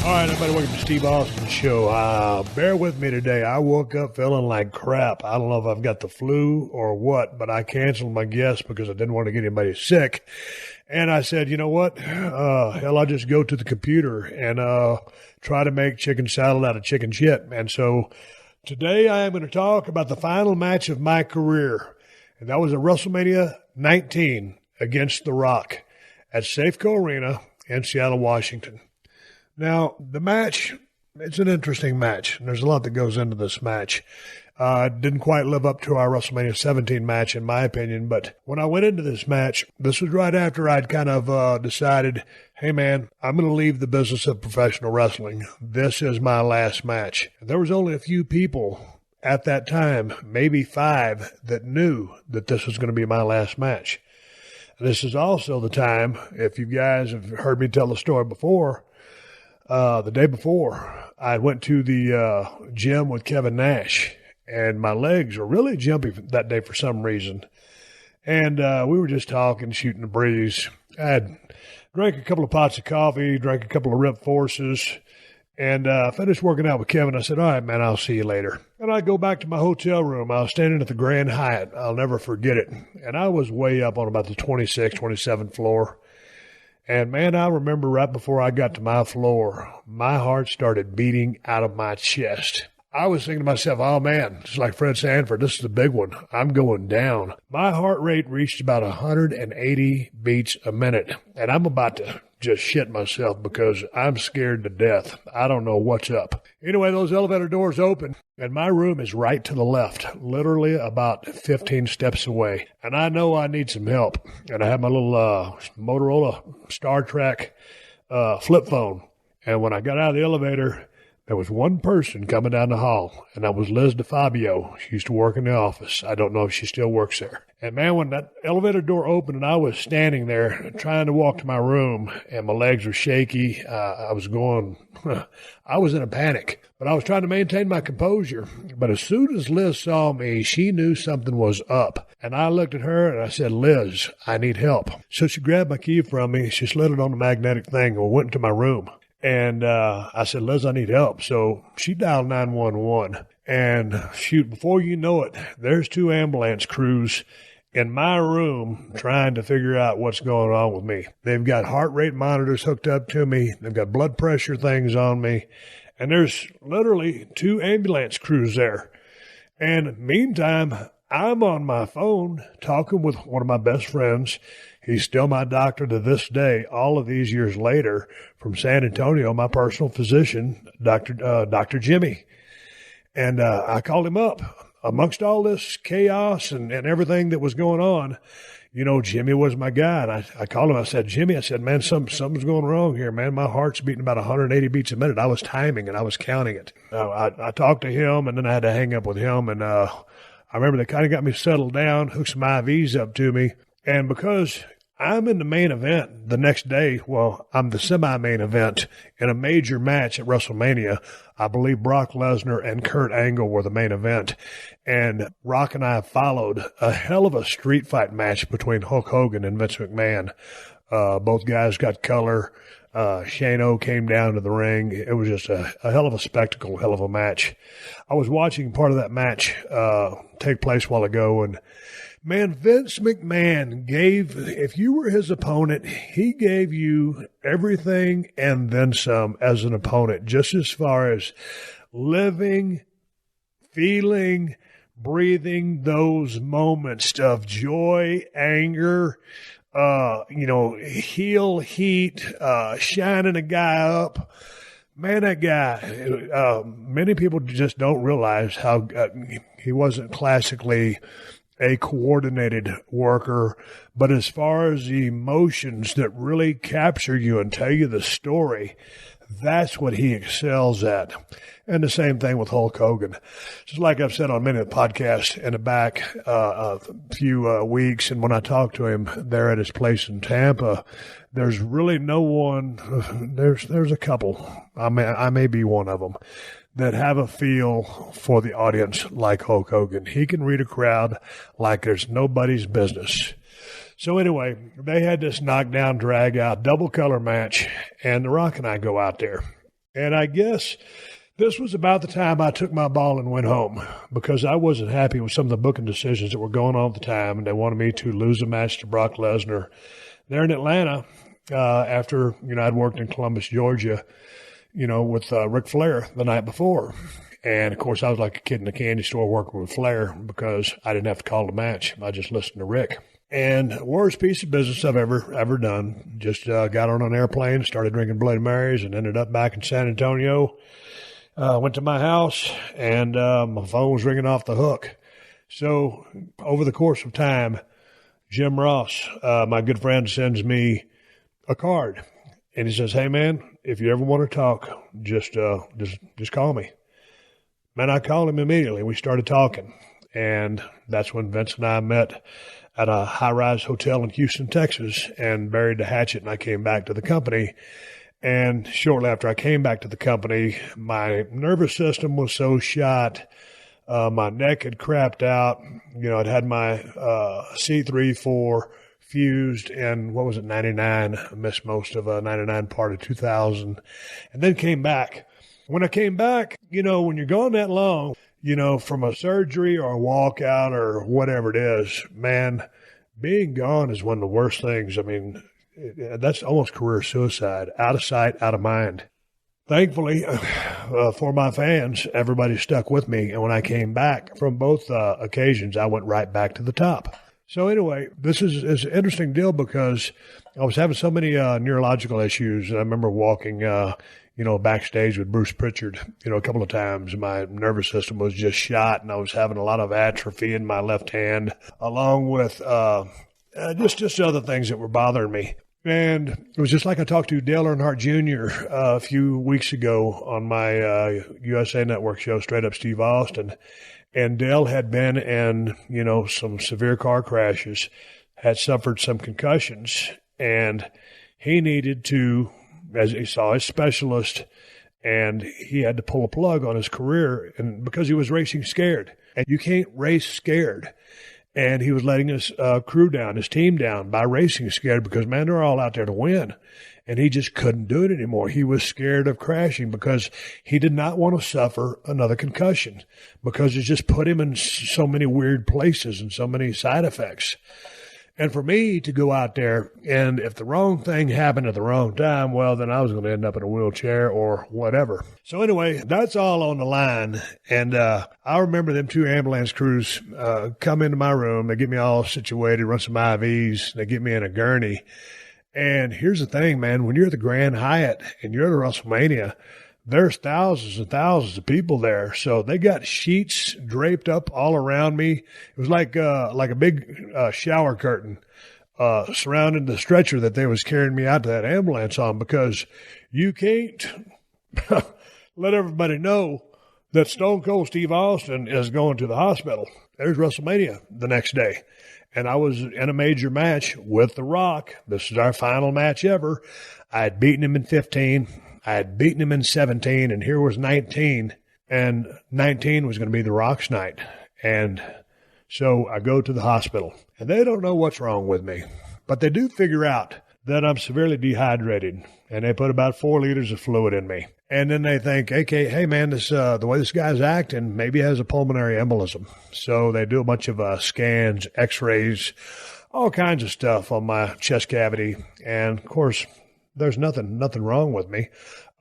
All right, everybody, welcome to Steve Austin's show. Bear with me today. I woke up feeling like crap. I don't know if I've got the flu or what, but I canceled my guest because I didn't want to get anybody sick. And I said, you know what? Hell, I'll just go to the computer and try to make chicken salad out of chicken shit. And so today I am going to talk about the final match of my career. And that was at Wrestlemania 19 against The Rock at Safeco Arena in Seattle, Washington. Now, the match, it's an interesting match, and there's a lot that goes into this match. Didn't quite live up to our WrestleMania 17 match, in my opinion, but when I went into this match, this was right after I'd kind of decided, hey, man, I'm going to leave the business of professional wrestling. This is my last match. And there was only a few people at that time, maybe 5, that knew that this was going to be my last match. And this is also the time, if you guys have heard me tell the story before, the day before, I went to the gym with Kevin Nash, and my legs were really jumpy that day for some reason. And we were just talking, shooting the breeze. I had drank a couple of pots of coffee, drank a couple of Rip Forces, and finished working out with Kevin. I said, all right, man, I'll see you later. And I go back to my hotel room. I was standing at the Grand Hyatt. I'll never forget it. And I was way up on about the 26th, 27th floor. And, man, I remember right before I got to my floor, my heart started beating out of my chest. I was thinking to myself, oh, man, just like Fred Sanford, this is a big one. I'm going down. My heart rate reached about 180 beats a minute, and I'm about to just shit myself because I'm scared to death. I don't know what's up. Anyway, those elevator doors open, and my room is right to the left, literally about 15 steps away. And I know I need some help. And I have my little Motorola Star Trek flip phone. And when I got out of the elevator, there was one person coming down the hall, and that was Liz DeFabio. She used to work in the office. I don't know if she still works there. And, man, when that elevator door opened and I was standing there trying to walk to my room and my legs were shaky, I was in a panic. But I was trying to maintain my composure. But as soon as Liz saw me, she knew something was up. And I looked at her and I said, Liz, I need help. So she grabbed my key from me. She slid it on the magnetic thing and went into my room. And I said, Liz, I need help. So she dialed 911. And shoot, before you know it, there's 2 ambulance crews in my room trying to figure out what's going on with me. They've got heart rate monitors hooked up to me. They've got blood pressure things on me. And there's literally 2 ambulance crews there. And meantime, I'm on my phone talking with one of my best friends. He's still my doctor to this day, all of these years later, from San Antonio, my personal physician, Dr. Jimmy. And I called him up. Amongst all this chaos and everything that was going on, you know, Jimmy was my guy. And I called him. I said, Jimmy, I said, man, something's going wrong here, man. My heart's beating about 180 beats a minute. I was timing and I was counting it. I talked to him, and then I had to hang up with him. And I remember they kind of got me settled down, hooked some IVs up to me. And because I'm in the main event the next day, well, I'm the semi-main event in a major match at WrestleMania. I believe Brock Lesnar and Kurt Angle were the main event. And Rock and I followed a hell of a street fight match between Hulk Hogan and Vince McMahon. Both guys got color. Shane O came down to the ring. It was just a hell of a spectacle, hell of a match. I was watching part of that match take place a while ago, and man, Vince McMahon if you were his opponent, he gave you everything and then some as an opponent, just as far as living, feeling, breathing those moments of joy, anger, heel heat, shining a guy up. Man, that guy, many people just don't realize how he wasn't classically a coordinated worker, but as far as the emotions that really capture you and tell you the story, that's what he excels at. And the same thing with Hulk Hogan. Just like I've said on many podcasts in the back a few weeks, and when I talked to him there at his place in Tampa, there's really no one, there's a couple, I may be one of them, that have a feel for the audience like Hulk Hogan. He can read a crowd like there's nobody's business. So anyway, they had this knockdown, drag out, double color match, and The Rock and I go out there. And I guess this was about the time I took my ball and went home because I wasn't happy with some of the booking decisions that were going on at the time, and they wanted me to lose a match to Brock Lesnar there in Atlanta after, I'd worked in Columbus, Georgia, with Ric Flair the night before. And, of course, I was like a kid in a candy store working with Flair because I didn't have to call the match. I just listened to Rick. And worst piece of business I've ever done. Just got on an airplane, started drinking Bloody Marys, and ended up back in San Antonio. Went to my house, and my phone was ringing off the hook. So over the course of time, Jim Ross, my good friend, sends me a card. And he says, "Hey, man, if you ever want to talk, just call me." Man, I called him immediately. We started talking. And that's when Vince and I met at a high-rise hotel in Houston, Texas, and buried the hatchet, and I came back to the company. And shortly after I came back to the company, my nervous system was so shot. My neck had crapped out. I'd had my C3-4 fused in, 99? I missed most of 99, part of 2000, and then came back. When I came back, when you're gone that long, from a surgery or a walkout or whatever it is, man, being gone is one of the worst things. I mean, that's almost career suicide, out of sight, out of mind. Thankfully, for my fans, everybody stuck with me. And when I came back from both occasions, I went right back to the top. So anyway, this is an interesting deal because I was having so many neurological issues. And I remember walking, backstage with Bruce Pritchard, a couple of times. My nervous system was just shot, and I was having a lot of atrophy in my left hand, along with just other things that were bothering me. And it was just like I talked to Dale Earnhardt Jr. A few weeks ago on my USA Network show, Straight Up Steve Austin. And Dale had been in, some severe car crashes, had suffered some concussions, and he needed to, as he saw his specialist, and he had to pull a plug on his career, and because he was racing scared. And you can't race scared. And he was letting his crew down, his team down by racing scared because, man, they're all out there to win. And he just couldn't do it anymore. He was scared of crashing because he did not want to suffer another concussion because it just put him in so many weird places and so many side effects. And for me to go out there, and if the wrong thing happened at the wrong time, well, then I was going to end up in a wheelchair or whatever. So anyway, that's all on the line. And I remember them two ambulance crews come into my room. They get me all situated, run some IVs. They get me in a gurney. And here's the thing, man. When you're at the Grand Hyatt and you're at Wrestlemania, there's thousands and thousands of people there. So they got sheets draped up all around me. It was like a big shower curtain surrounding the stretcher that they was carrying me out to that ambulance on, because you can't let everybody know that Stone Cold Steve Austin is going to the hospital. There's WrestleMania the next day. And I was in a major match with The Rock. This is our final match ever. I had beaten him in 15. I had beaten him in 17, and here was 19, and 19 was going to be The Rock's night. And so I go to the hospital, and they don't know what's wrong with me, but they do figure out that I'm severely dehydrated, and they put about 4 liters of fluid in me. And then they think, okay, hey, man, this the way this guy's acting, maybe he has a pulmonary embolism. So they do a bunch of scans, x-rays, all kinds of stuff on my chest cavity, and, of course, there's nothing wrong with me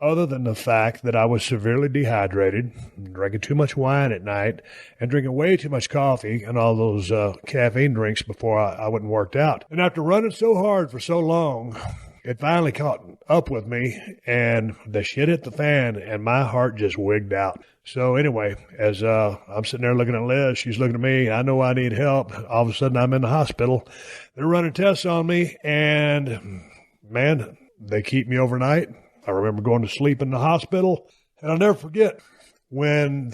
other than the fact that I was severely dehydrated, drinking too much wine at night, and drinking way too much coffee and all those caffeine drinks before I went and worked out. And after running so hard for so long, it finally caught up with me, and the shit hit the fan, and my heart just wigged out. So anyway, as I'm sitting there looking at Liz, she's looking at me. I know I need help. All of a sudden, I'm in the hospital. They're running tests on me, and, man, they keep me overnight. I remember going to sleep in the hospital, and I'll never forget when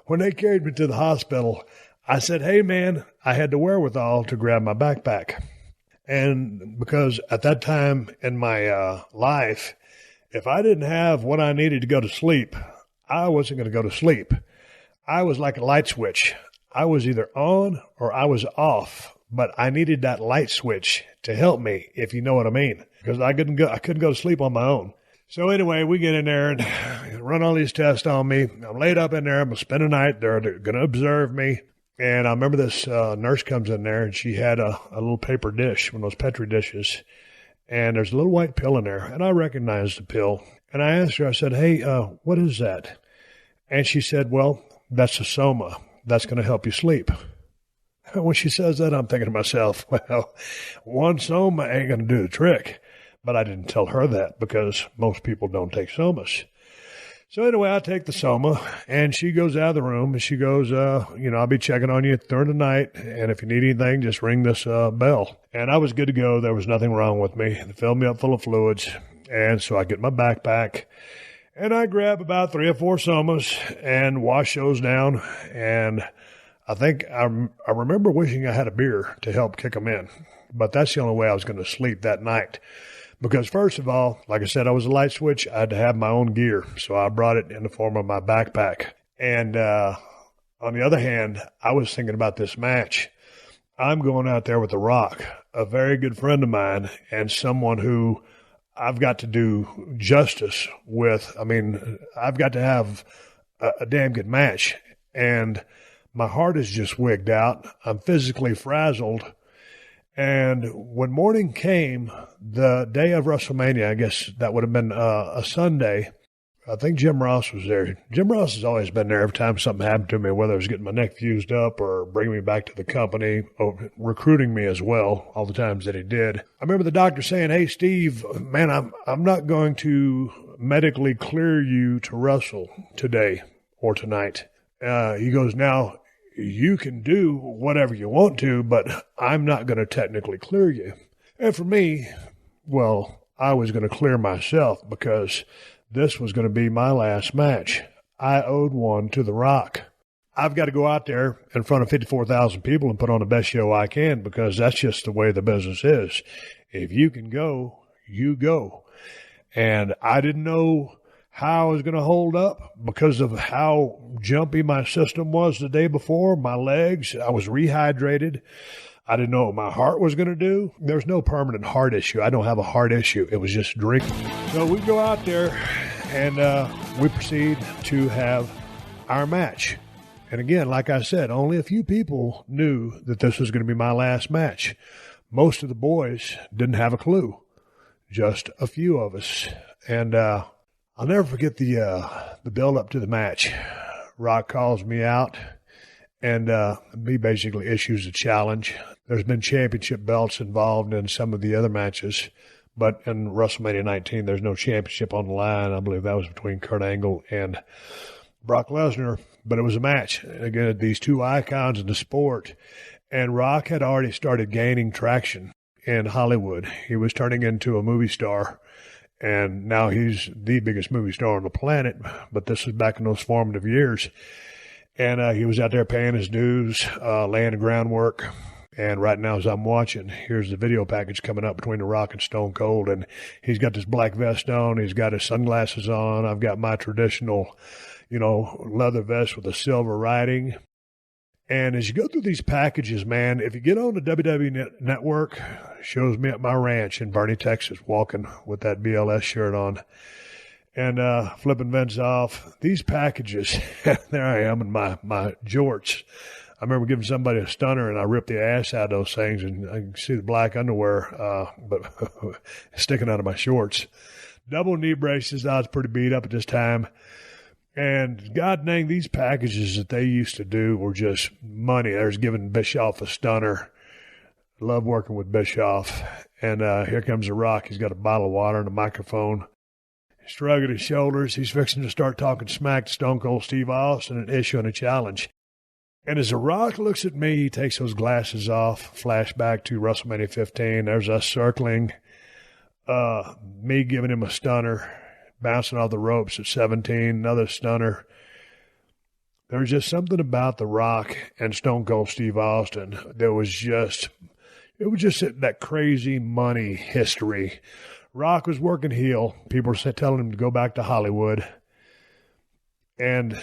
they carried me to the hospital, I said, hey, man, I had the wherewithal to grab my backpack. And because at that time in my life, if I didn't have what I needed to go to sleep, I wasn't going to go to sleep. I was like a light switch. I was either on or I was off, but I needed that light switch to help me, if you know what I mean, because I couldn't go to sleep on my own. So anyway, we get in there and run all these tests on me. I'm laid up in there. I'm going to spend a night. They're going to observe me. And I remember this nurse comes in there, and she had a little paper dish, one of those Petri dishes. And there's a little white pill in there. And I recognized the pill. And I asked her, I said, hey, what is that? And she said, well, that's a soma. That's going to help you sleep. When she says that, I'm thinking to myself, well, one soma ain't going to do the trick. But I didn't tell her that because most people don't take somas. So anyway, I take the soma, and she goes out of the room, and she goes, I'll be checking on you during the night, and if you need anything, just ring this bell. And I was good to go. There was nothing wrong with me. They filled me up full of fluids, and so I get my backpack, and I grab about 3 or 4 somas and wash those down, and I think I remember wishing I had a beer to help kick them in, but that's the only way I was going to sleep that night. Because first of all, like I said, I was a light switch. I had to have my own gear, so I brought it in the form of my backpack. And on the other hand, I was thinking about this match. I'm going out there with The Rock, a very good friend of mine, and someone who I've got to do justice with. I mean, I've got to have a damn good match. And my heart is just wigged out. I'm physically frazzled. And when morning came, the day of WrestleMania, I guess that would have been a Sunday, I think Jim Ross was there. Jim Ross has always been there every time something happened to me, whether it was getting my neck fused up or bringing me back to the company, or recruiting me as well, all the times that he did. I remember the doctor saying, hey, Steve, man, I'm not going to medically clear you to wrestle today or tonight. He goes, now, you can do whatever you want to, but I'm not going to technically clear you. And for me, well, I was going to clear myself because this was going to be my last match. I owed one to The Rock. I've got to go out there in front of 54,000 people and put on the best show I can because that's just the way the business is. If you can go, you go. And I didn't know how I was going to hold up because of how jumpy my system was the day before. My legs, I was rehydrated. I didn't know what my heart was going to do. There's no permanent heart issue. I don't have a heart issue. It was just drinking. So we go out there and we proceed to have our match. And again, like I said, only a few people knew that this was going to be my last match. Most of the boys didn't have a clue. Just a few of us. And I'll never forget the build up to the match. Rock calls me out, and he basically issues a challenge. There's been championship belts involved in some of the other matches, but in WrestleMania 19, there's no championship on the line. I believe that was between Kurt Angle and Brock Lesnar, but it was a match. Again, these two icons in the sport, and Rock had already started gaining traction in Hollywood. He was turning into a movie star. And now he's the biggest movie star on the planet, but this was back in those formative years. And he was out there paying his dues, laying the groundwork. And right now, as I'm watching, here's the video package coming up between The Rock and Stone Cold. And he's got this black vest on. He's got his sunglasses on. I've got my traditional, leather vest with a silver writing. And as you go through these packages, man, if you get on the WWE Network, shows me at my ranch in Bernie, Texas, walking with that BLS shirt on and flipping vents off. These packages, there I am in my jorts. I remember giving somebody a stunner, and I ripped the ass out of those things, and I can see the black underwear but sticking out of my shorts. Double knee braces. I was pretty beat up at this time. And God dang, these packages that they used to do were just money. They was giving Bischoff a stunner. Love working with Bischoff. And here comes The Rock. He's got a bottle of water and a microphone. He's shrugging his shoulders. He's fixing to start talking smack to Stone Cold Steve Austin and issuing a challenge. And as The Rock looks at me, he takes those glasses off. Flashback to WrestleMania 15. There's us circling. Me giving him a stunner. Bouncing off the ropes at 17, another stunner. There's just something about The Rock and Stone Cold Steve Austin. It was just that crazy money history. Rock was working heel. People were telling him to go back to Hollywood. And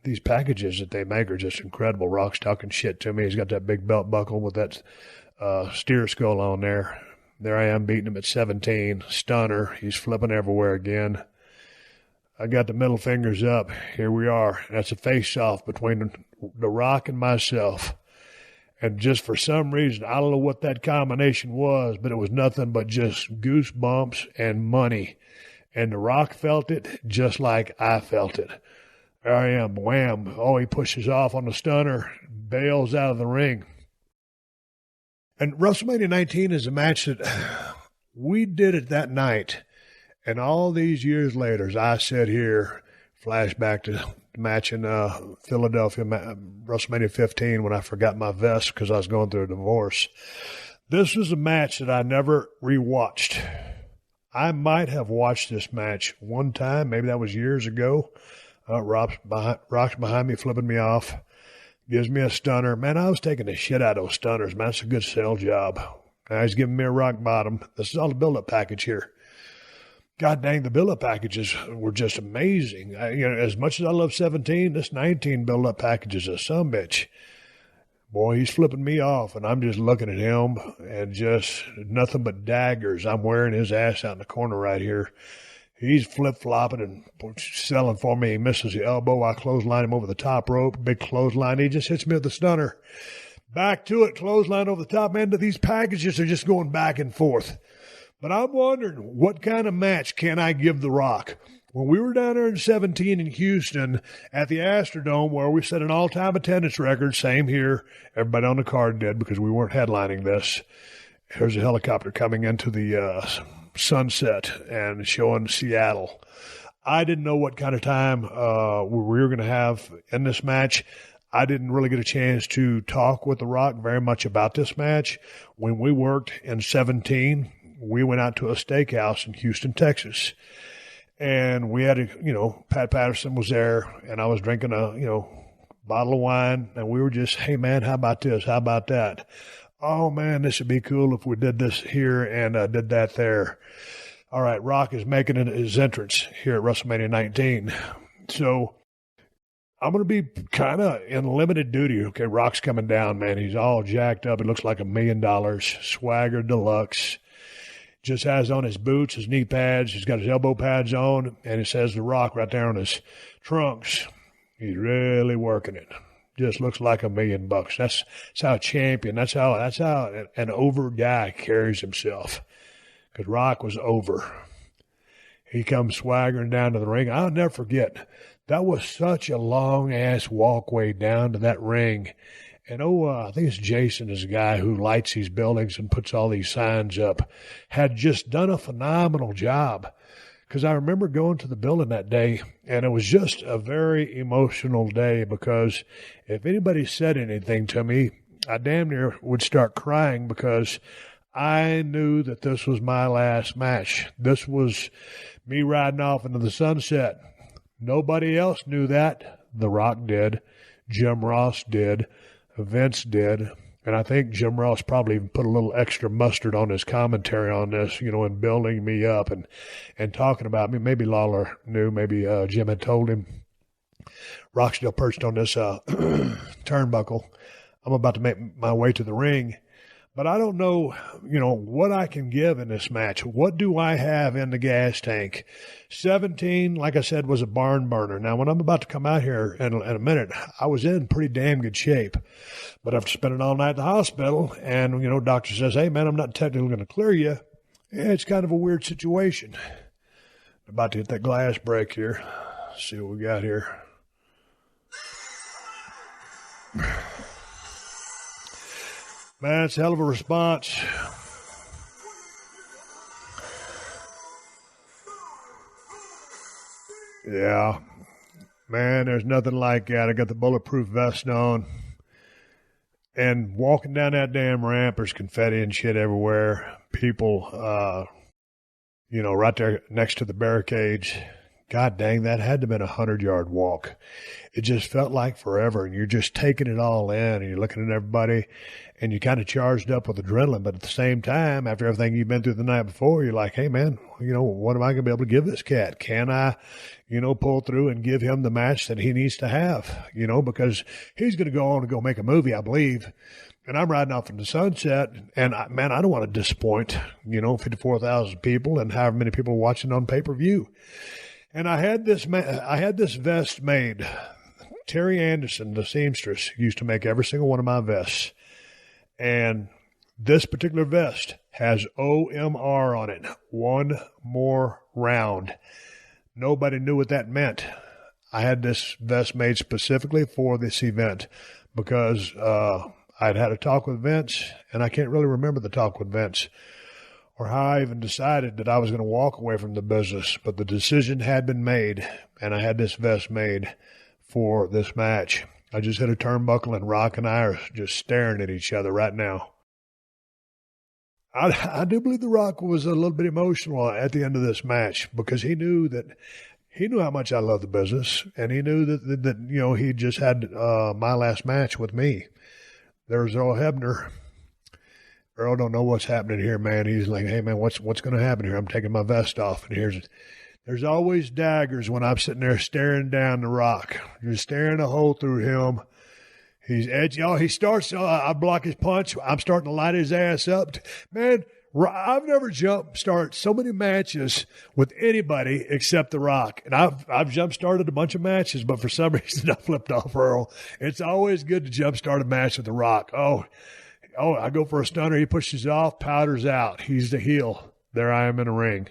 these packages that they make are just incredible. Rock's talking shit to me. He's got that big belt buckle with that steer skull on there. There I am beating him at 17. Stunner. He's flipping everywhere again. I got the middle fingers up. Here we are. That's a face-off between The Rock and myself. And just for some reason, I don't know what that combination was, but it was nothing but just goosebumps and money. And The Rock felt it just like I felt it. There I am, wham. Oh, he pushes off on the stunner, bails out of the ring. And WrestleMania 19 is a match that we did it that night. And all these years later, as I sit here, flashback to the match in Philadelphia, WrestleMania 15, when I forgot my vest because I was going through a divorce. This was a match that I never rewatched. I might have watched this match one time. Maybe that was years ago. Rock's behind me, flipping me off. Gives me a stunner. Man, I was taking the shit out of those stunners, man. It's a good sell job. Now he's giving me a rock bottom. This is all the build-up package here. God dang, the build-up packages were just amazing. As much as I love 17, this 19 build-up package is a sumbitch. Boy, he's flipping me off, and I'm just looking at him, and just nothing but daggers. I'm wearing his ass out in the corner right here. He's flip-flopping and selling for me. He misses the elbow. I clothesline him over the top rope. Big clothesline. He just hits me with the stunner. Back to it. Clothesline over the top end of these packages are just going back and forth. But I'm wondering, what kind of match can I give The Rock? When we were down there in 17 in Houston at the Astrodome, where we set an all-time attendance record, same here, everybody on the card did because we weren't headlining this. There's a helicopter coming into the sunset and showing Seattle. I didn't know what kind of time we were going to have in this match. I didn't really get a chance to talk with The Rock very much about this match. When we worked in 17, we went out to a steakhouse in Houston, Texas. And we had Pat Patterson was there, and I was drinking a, bottle of wine, and we were just, hey, man, how about this? How about that? Oh, man, this would be cool if we did this here and did that there. All right, Rock is making his entrance here at WrestleMania 19. So I'm going to be kind of in limited duty. Okay, Rock's coming down, man. He's all jacked up. It looks like $1 million. Swagger deluxe. Just has on his boots, his knee pads. He's got his elbow pads on, and it says The Rock right there on his trunks. He's really working it. Just looks like $1 million. That's how a champion. That's how an over guy carries himself. Because Rock was over. He comes swaggering down to the ring. I'll never forget. That was such a long ass walkway down to that ring. And I think it's Jason, is a guy who lights these buildings and puts all these signs up, had just done a phenomenal job. Because I remember going to the building that day, and it was just a very emotional day because if anybody said anything to me, I damn near would start crying because I knew that this was my last match. This was me riding off into the sunset. Nobody else knew that. The Rock did. Jim Ross did. Vince did, and I think Jim Ross probably even put a little extra mustard on his commentary on this, in building me up and talking about me. Maybe Lawler knew, maybe Jim had told him. Rock's still perched on this turnbuckle. I'm about to make my way to the ring, but I don't know, what I can give in this match. What do I have in the gas tank? 17, like I said, was a barn burner. Now, when I'm about to come out here in a minute, I was in pretty damn good shape. But after spending all night at the hospital, and, doctor says, hey, man, I'm not technically going to clear you. Yeah, it's kind of a weird situation. About to hit that glass break here. See what we got here. Man, it's a hell of a response. Yeah. Man, there's nothing like that. I got the bulletproof vest on. And walking down that damn ramp, there's confetti and shit everywhere. People, right there next to the barricades. God dang, that had to have been 100-yard walk. It just felt like forever, and you're just taking it all in, and you're looking at everybody, and you're kind of charged up with adrenaline. But at the same time, after everything you've been through the night before, you're like, hey, man, what am I going to be able to give this cat? Can I, pull through and give him the match that he needs to have, because he's going to go on and go make a movie, I believe. And I'm riding off in the sunset, and man, I don't want to disappoint, 54,000 people and however many people watching on pay-per-view. And I had this vest made. Terry Anderson, the seamstress, used to make every single one of my vests. And this particular vest has OMR on it. One more round. Nobody knew what that meant. I had this vest made specifically for this event because I'd had a talk with Vince, and I can't really remember the talk with Vince or how I even decided that I was going to walk away from the business. But the decision had been made, and I had this vest made for this match. I just hit a turnbuckle, and Rock and I are just staring at each other right now. I do believe The Rock was a little bit emotional at the end of this match because he knew how much I love the business, and he knew that he just had my last match with me. There's Earl Hebner. Earl don't know what's happening here, man. He's like, hey, man, what's going to happen here? I'm taking my vest off, and there's always daggers when I'm sitting there staring down The Rock, just staring a hole through him. He's edgy. Oh, he starts. I block his punch. I'm starting to light his ass up. Man, I've never start so many matches with anybody except The Rock. And I've jump started a bunch of matches, but for some reason I flipped off Earl. It's always good to jump start a match with The Rock. Oh, I go for a stunner. He pushes off, powders out. He's the heel. There I am in the ring.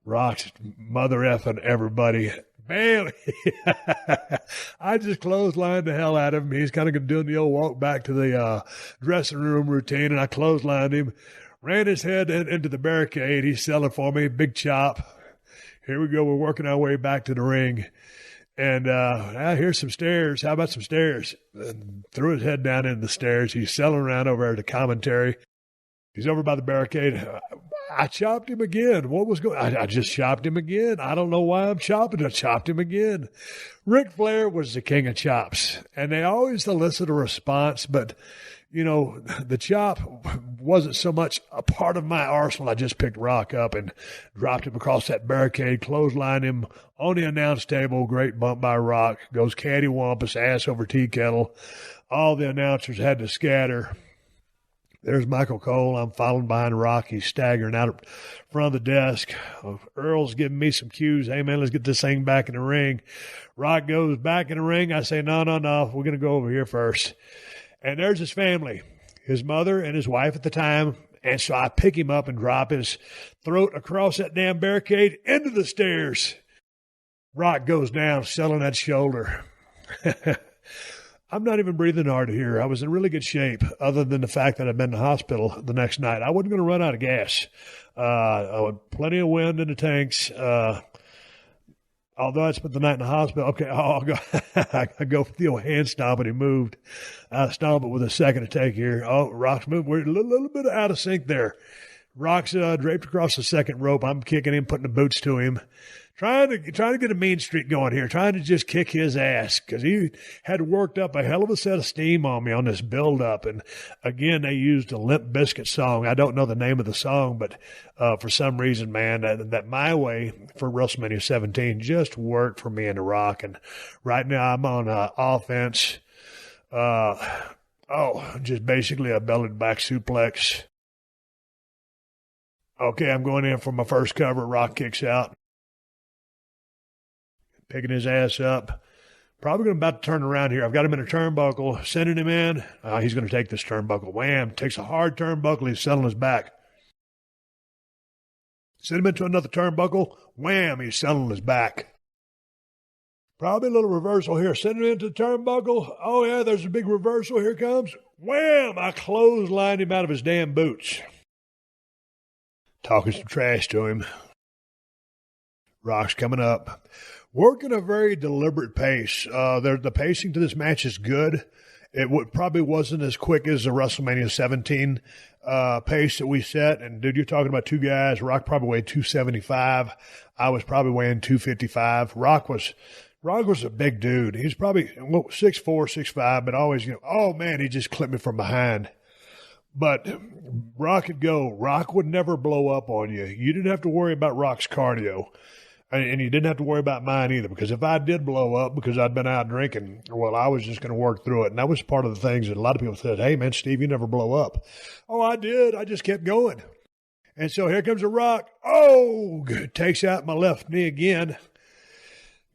Rock's mother effing everybody. Bam! I just clotheslined the hell out of him. He's kind of doing the old walk back to the dressing room routine, and I clotheslined him, ran his head into the barricade. He's selling for me, big chop. Here we go. We're working our way back to the ring. And here's some stairs. How about some stairs? And threw his head down into the stairs. He's selling around over there to commentary. He's over by the barricade. I chopped him again. What was going on? I just chopped him again. I don't know why I'm chopping. I chopped him again. Ric Flair was the king of chops, and they always elicit a response, but, the chop wasn't so much a part of my arsenal. I just picked Rock up and dropped him across that barricade, clotheslined him on the announce table. Great bump by Rock. Goes cattywampus, ass over tea kettle. All the announcers had to scatter. There's Michael Cole. I'm following behind Rock. He's staggering out in front of the desk. Earl's giving me some cues. Hey, man, let's get this thing back in the ring. Rock goes back in the ring. I say, no. We're going to go over here first. And there's his family, his mother and his wife at the time. And so I pick him up and drop his throat across that damn barricade into the stairs. Rock goes down, selling that shoulder. I'm not even breathing hard here. I was in really good shape, other than the fact that I'd been in the hospital the next night. I wasn't going to run out of gas. I had plenty of wind in the tanks. Although I spent the night in the hospital, okay, I'll go. I go for the old hand stomp, and he moved. I stomp it with a second to take here. Oh, Rock's moving. We're a little bit out of sync there. Rock's draped across the second rope. I'm kicking him, putting the boots to him. Trying to get a mean streak going here, trying to just kick his ass because he had worked up a hell of a set of steam on me on this build-up. And, again, they used a Limp Bizkit song. I don't know the name of the song, but for some reason, man, that My Way for WrestleMania 17 just worked for me and The Rock. And right now I'm on offense. Just basically a belly-to-back suplex. Okay, I'm going in for my first cover. Rock kicks out. Picking his ass up. Probably going to about to turn around here. I've got him in a turnbuckle, sending him in. He's going to take this turnbuckle. Wham! Takes a hard turnbuckle. He's selling his back. Send him into another turnbuckle. Wham! He's selling his back. Probably a little reversal here. Send him into the turnbuckle. Oh, yeah, there's a big reversal. Here it comes. Wham! I clotheslined him out of his damn boots. Talking some trash to him. Rock's coming up. Working a very deliberate pace. The pacing to this match is good. It probably wasn't as quick as the WrestleMania 17 pace that we set. And, dude, you're talking about two guys. Rock probably weighed 275. I was probably weighing 255. Rock was a big dude. He was probably 6'4", 6'5", but always, oh, man, he just clipped me from behind. But Rock could go. Rock would never blow up on you. You didn't have to worry about Rock's cardio. And you didn't have to worry about mine either, because if I did blow up because I'd been out drinking, well, I was just going to work through it. And that was part of the things that a lot of people said, hey, man, Steve, you never blow up. Oh, I did. I just kept going. And so here comes The Rock. Oh, takes out my left knee again.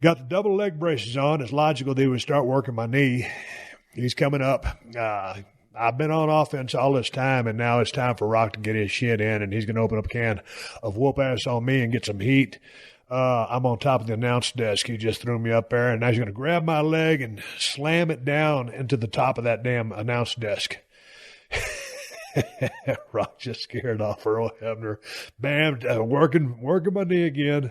Got the double leg braces on. It's logical that he would start working my knee. He's coming up. I've been on offense all this time, and now it's time for Rock to get his shit in, and he's going to open up a can of whoop ass on me and get some heat. I'm on top of the announce desk. He just threw me up there, and now he's going to grab my leg and slam it down into the top of that damn announce desk. Rock just scared off Earl Hebner. Bam, working my knee again.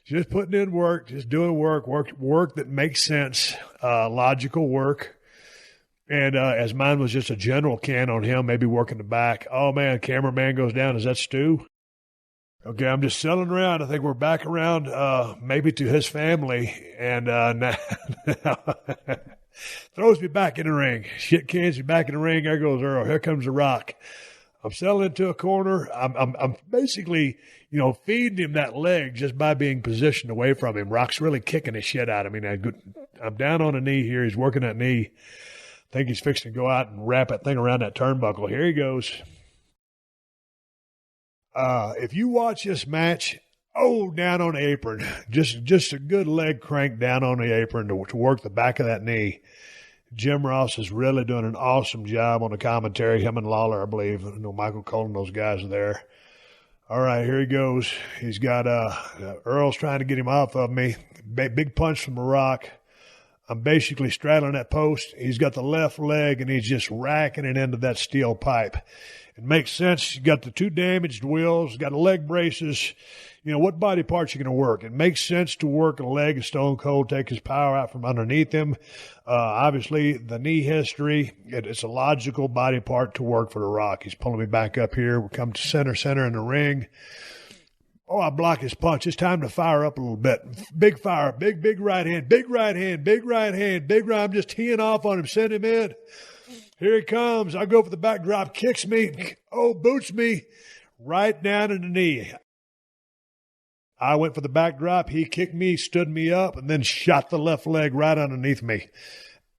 Just putting in work, just doing work that makes sense, logical work. And as mine was just a general can on him, maybe working the back. Oh, man, cameraman goes down. Is that Stu? Okay, I'm just selling around. I think we're back around maybe to his family. And now throws me back in the ring. Shit cans me back in the ring. There goes Earl. Here comes The Rock. I'm selling into a corner. I'm basically, feeding him that leg just by being positioned away from him. Rock's really kicking the shit out of me. I'm down on a knee here. He's working that knee. I think he's fixing to go out and wrap that thing around that turnbuckle. Here he goes. If you watch this match, down on the apron, just a good leg crank down on the apron to work the back of that knee. Jim Ross is really doing an awesome job on the commentary. Him and Lawler, I believe. Michael Cole and those guys are there. All right, here he goes. He's got Earl's trying to get him off of me. Big punch from The Rock. I'm basically straddling that post. He's got the left leg, and he's just racking it into that steel pipe. It makes sense. You got the two damaged wheels, got the leg braces. What body parts are going to work? It makes sense to work a leg of Stone Cold, take his power out from underneath him. Obviously, the knee history, it's a logical body part to work for The Rock. He's pulling me back up here. We come to center in the ring. Oh, I block his punch. It's time to fire up a little bit. Big fire. Big right hand. Big right hand. Big right hand. Big right. I'm just teeing off on him. Send him in. Here he comes. I go for the backdrop. Kicks me. Oh, boots me right down in the knee. I went for the backdrop. He kicked me, stood me up, and then shot the left leg right underneath me.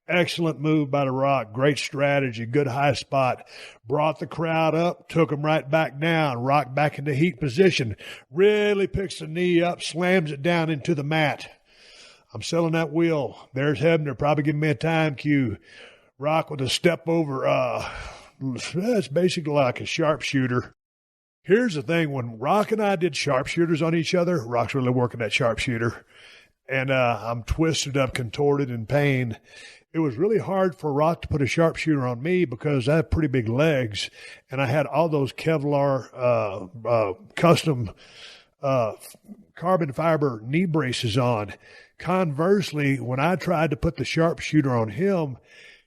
Excellent move by The Rock. Great strategy. Good high spot. Brought the crowd up. Took him right back down. Rock back into heat position. Really picks the knee up. Slams it down into the mat. I'm selling that wheel. There's Hebner. Probably giving me a time cue. Rock with a step over. That's basically like a sharpshooter. Here's the thing. When Rock and I did sharpshooters on each other, Rock's really working that sharpshooter. And I'm twisted up, contorted in pain. It was really hard for Rock to put a sharpshooter on me because I have pretty big legs. And I had all those Kevlar custom carbon fiber knee braces on. Conversely, when I tried to put the sharpshooter on him,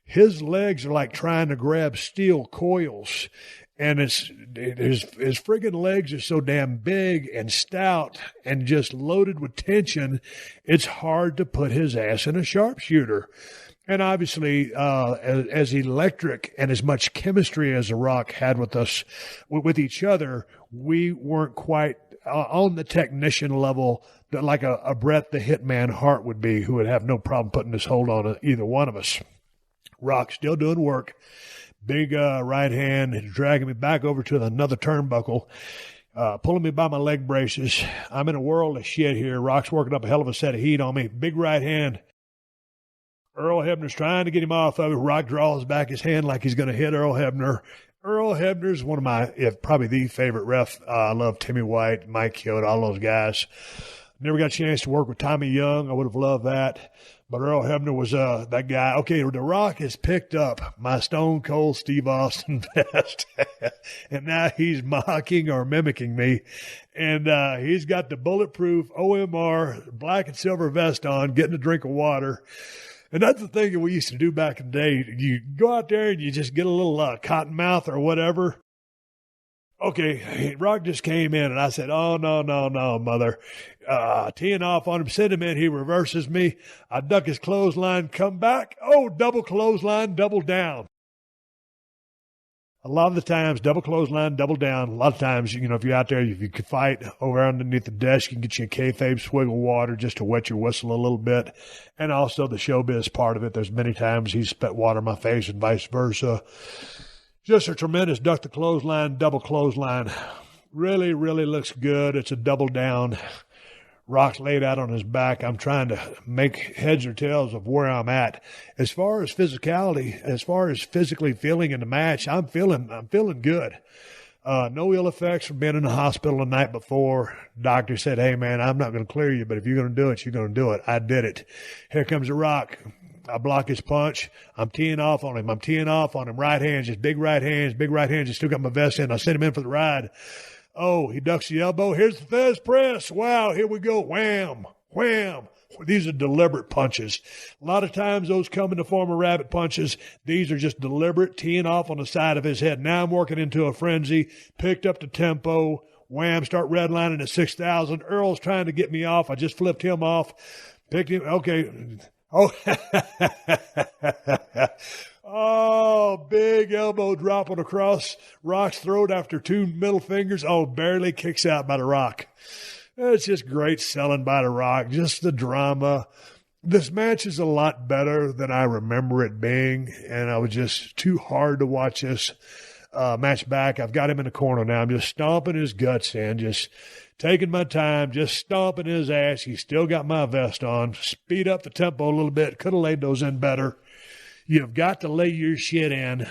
his legs are like trying to grab steel coils. And his friggin' legs are so damn big and stout and just loaded with tension, it's hard to put his ass in a sharpshooter. And obviously, as electric and as much chemistry as The Rock had with us, with each other, we weren't quite on the technician level that like a Bret the Hitman Hart would be, who would have no problem putting this hold on either one of us. Rock still doing work. Big right hand, dragging me back over to another turnbuckle, pulling me by my leg braces. I'm in a world of shit here. Rock's working up a hell of a set of heat on me. Big right hand. Earl Hebner's trying to get him off of it. Rock draws back his hand like he's going to hit Earl Hebner. Earl Hebner's one of my, probably the favorite ref. I love Timmy White, Mike Chioda, all those guys. Never got a chance to work with Tommy Young. I would have loved that. But Earl Hebner was that guy. Okay, The Rock has picked up my Stone Cold Steve Austin vest. And now he's mocking or mimicking me. And he's got the bulletproof OMR black and silver vest on, getting a drink of water. And that's the thing that we used to do back in the day. You go out there and you just get a little cotton mouth or whatever. Okay, Rock just came in, and I said, oh, no, mother. Teeing off on him, send him in. He reverses me. I duck his clothesline, come back. Oh, double clothesline, double down. A lot of the times, double clothesline, double down. A lot of times, if you're out there, if you could fight over underneath the desk, you can get you a kayfabe swig of water just to wet your whistle a little bit. And also the showbiz part of it. There's many times he's spit water in my face and vice versa. Just a tremendous duck the clothesline, double clothesline. Really, really looks good. It's a double down. Rock's laid out on his back. I'm trying to make heads or tails of where I'm at. As far as physicality, as far as physically feeling in the match, I'm feeling good. No ill effects from being in the hospital the night before. Doctor said, hey, man, I'm not going to clear you, but if you're going to do it, you're going to do it. I did it. Here comes the Rock. I block his punch. I'm teeing off on him. Right hands, just big right hands. He still got my vest in. I sent him in for the ride. Oh, he ducks the elbow. Here's the Fez press. Wow, here we go. Wham, wham. These are deliberate punches. A lot of times those come in the form of rabbit punches. These are just deliberate, teeing off on the side of his head. Now I'm working into a frenzy. Picked up the tempo. Wham, start redlining at 6,000. Earl's trying to get me off. I just flipped him off. Picked him. Okay. Oh, oh, big elbow dropping across Rock's throat after two middle fingers. Oh, barely kicks out by the Rock. It's just great selling by the Rock. Just the drama. This match is a lot better than I remember it being, and I was just too hard to watch this match back. I've got him in the corner now. I'm just stomping his guts in, just taking my time, just stomping his ass. He's still got my vest on. Speed up the tempo a little bit. Could have laid those in better. You've got to lay your shit in.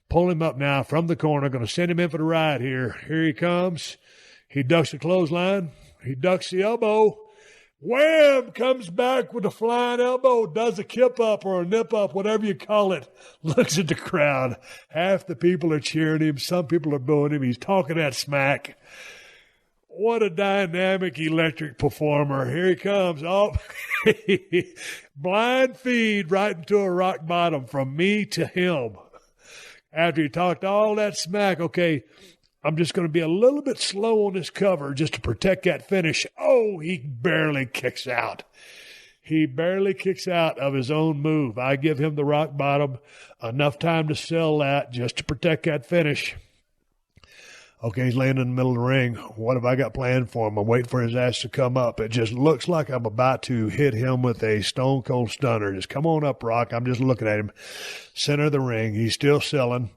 Pull him up now from the corner. Going to send him in for the ride here. Here he comes. He ducks the clothesline. He ducks the elbow. Wham! Comes back with a flying elbow. Does a kip up or a nip up, whatever you call it. Looks at the crowd. Half the people are cheering him. Some people are booing him. He's talking that smack. What a dynamic, electric performer. Here he comes. Oh, blind feed right into a rock bottom from me to him. After he talked all that smack, okay, I'm just going to be a little bit slow on this cover just to protect that finish. Oh, he barely kicks out. He barely kicks out of his own move. I give him the rock bottom, enough time to sell that just to protect that finish. Okay, he's laying in the middle of the ring. What have I got planned for him? I'm waiting for his ass to come up. It just looks like I'm about to hit him with a stone cold stunner. Just come on up, Rock. I'm just looking at him. Center of the ring. He's still selling.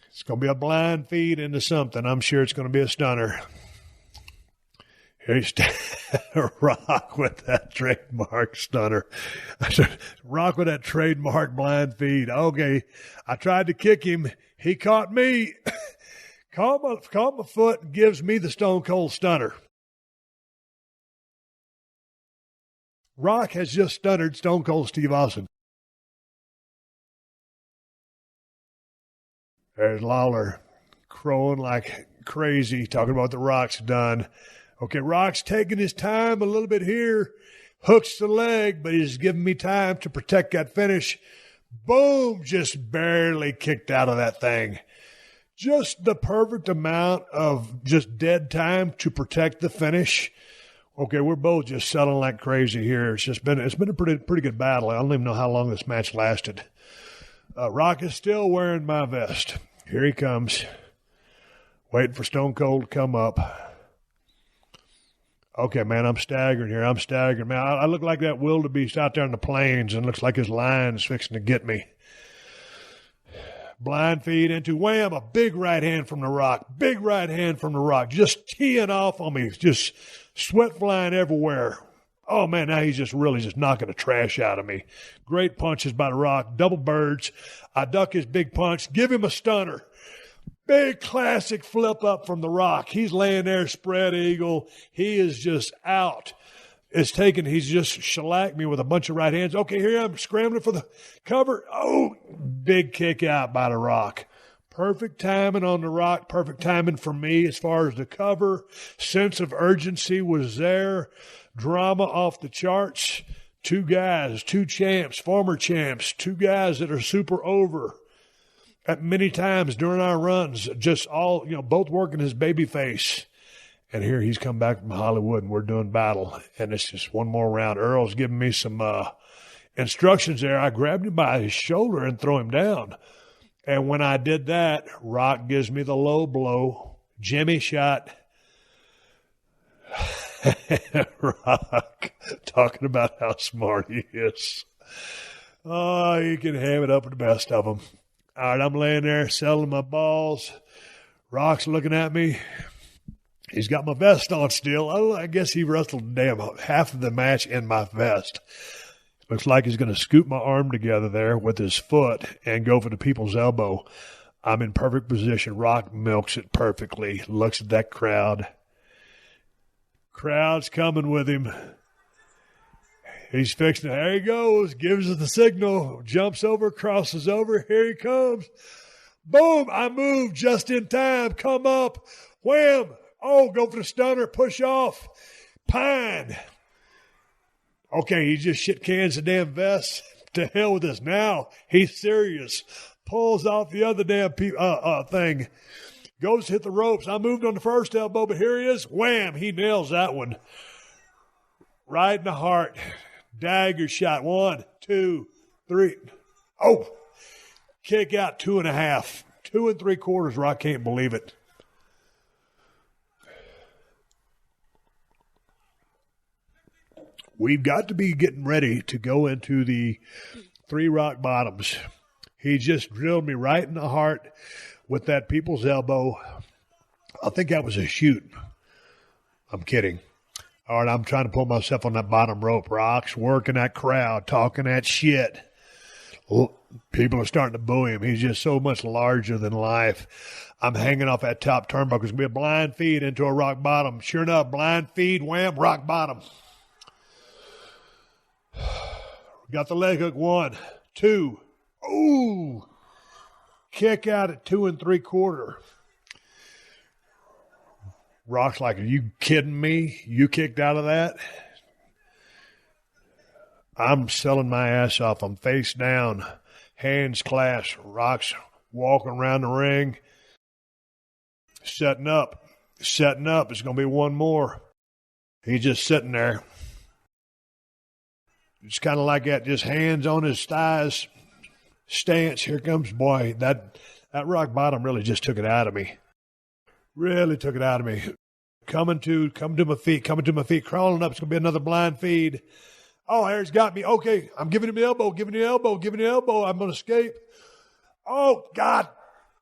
It's going to be a blind feed into something. I'm sure it's going to be a stunner. Here he's Rock with that trademark stunner. Rock with that trademark blind feed. Okay, I tried to kick him. He caught me. Caught my foot and gives me the Stone Cold Stunner. Rock has just stunnered Stone Cold Steve Austin. There's Lawler crowing like crazy, talking about what the Rock's done. Okay, Rock's taking his time a little bit here. Hooks the leg, but he's giving me time to protect that finish. Boom, just barely kicked out of that thing. Just the perfect amount of just dead time to protect the finish. Okay, we're both just selling like crazy here. It's been a pretty good battle. I don't even know how long this match lasted. Rock is still wearing my vest. Here he comes. Waiting for Stone Cold to come up. Okay, man, I'm staggering here. Man, I look like that wildebeest out there in the plains, and looks like his lion's fixing to get me. Blind feed into wham, a big right hand from the Rock. Just teeing off on me. Just sweat flying everywhere. Oh, man, now he's just knocking the trash out of me. Great punches by the Rock. Double birds. I duck his big punch. Give him a stunner. Big classic flip up from the Rock. He's laying there, spread eagle. He is just out. He's just shellacked me with a bunch of right hands. Okay, here I'm scrambling for the cover. Oh, big kick out by the Rock. Perfect timing on the Rock. Perfect timing for me as far as the cover. Sense of urgency was there. Drama off the charts. Two guys, two champs, former champs, two guys that are super over at many times during our runs. Just all, both working his baby face. And here he's come back from Hollywood, and we're doing battle. And it's just one more round. Earl's giving me some instructions there. I grabbed him by his shoulder and throw him down. And when I did that, Rock gives me the low blow. Jimmy shot. Rock talking about how smart he is. Oh, you can have it up with the best of them. All right, I'm laying there selling my balls. Rock's looking at me. He's got my vest on still. I guess he wrestled half of the match in my vest. Looks like he's going to scoop my arm together there with his foot and go for the people's elbow. I'm in perfect position. Rock milks it perfectly. Looks at that crowd. Crowd's coming with him. He's fixing it. There he goes. Gives us the signal. Jumps over, crosses over. Here he comes. Boom. I move just in time. Come up. Wham. Oh, go for the stunner. Push off. Pine. Okay, he just shit cans the damn vest. To hell with this. Now he's serious. Pulls off the other damn thing. Goes to hit the ropes. I moved on the first elbow, but here he is. Wham! He nails that one. Right in the heart. Dagger shot. 1, 2, 3. Oh! Kick out 2.5. 2 3/4. Rock can't believe it. We've got to be getting ready to go into the 3 rock bottoms. He just drilled me right in the heart with that people's elbow. I think that was a shoot. I'm kidding. All right, I'm trying to pull myself on that bottom rope. Rock's working that crowd, talking that shit. People are starting to boo him. He's just so much larger than life. I'm hanging off that top turnbuckle. It's going to be a blind feed into a rock bottom. Sure enough, blind feed, wham, rock bottom. Got the leg hook. 1, 2. Ooh. Kick out at 2 3/4. Rock's like, are you kidding me? You kicked out of that? I'm selling my ass off. I'm face down, hands clasped. Rock's walking around the ring. Setting up. It's going to be one more. He's just sitting there. It's kind of like that, just hands on his thighs stance. Here comes, boy, that rock bottom really just took it out of me. Really took it out of me. Coming to my feet, crawling up. It's going to be another blind feed. Oh, Harry's got me. Okay, I'm giving him the elbow. I'm going to escape. Oh, God